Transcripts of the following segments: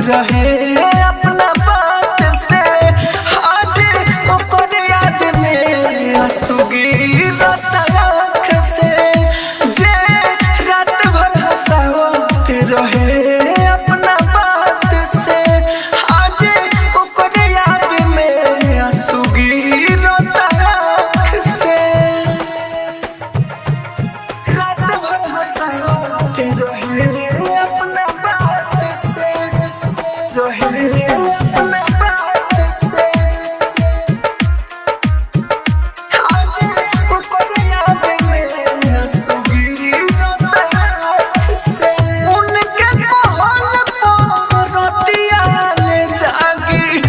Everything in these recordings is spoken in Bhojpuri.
रहे अपना बात से आज ओकर याद में आंसू गिरत आँख से जे रात भर हंसावत रहे अपना बात से आज ओकर याद में आंसू गिरत आँख से रात भर हंसावत रहे अपना बात से रहे अपना बात से आज ओकर याद में आंसू गिरत आँख से उनके कहल पर रतिया ले जागी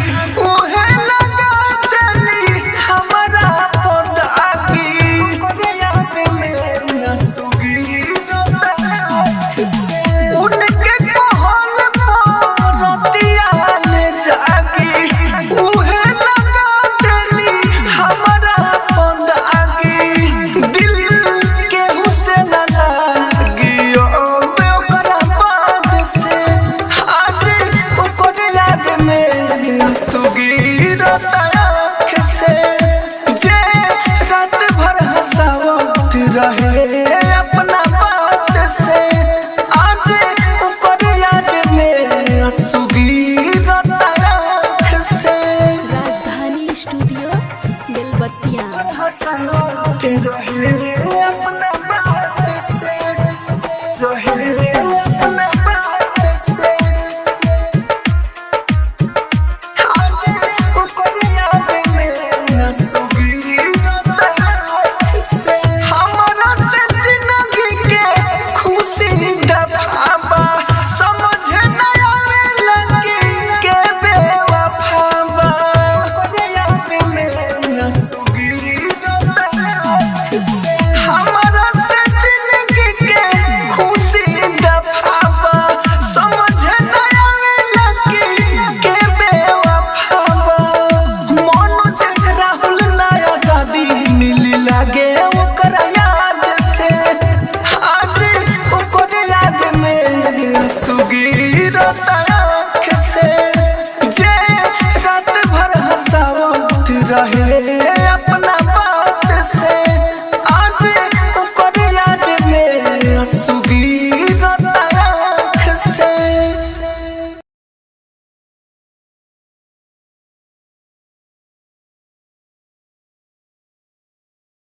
उहे लगा देली हमरा पर आगी ओकर याद में आंसू गिरत आँख से उनके कहल पर रतिया ले जागी उहे लगा देली हमरा पर आगी दिल केहू से न लागी ओकरा बाद से आज ओकर याद में आंसू गिरत आँख से जे रात भर हंसावत रहे अपना बात से आज ओकर याद में आंसू गिरत आँख से राजधानी स्टूडियो बेलबत्तिया। हंसावत रहे अपना बात से रहे अपना बात से आज ओकर याद में आंसू गिरत आँख से हमरा से जिंदगी के खुशी दफाबा समझ न आवे लगी के बेवफाबा ओकर याद में आंसू गिरत आँख से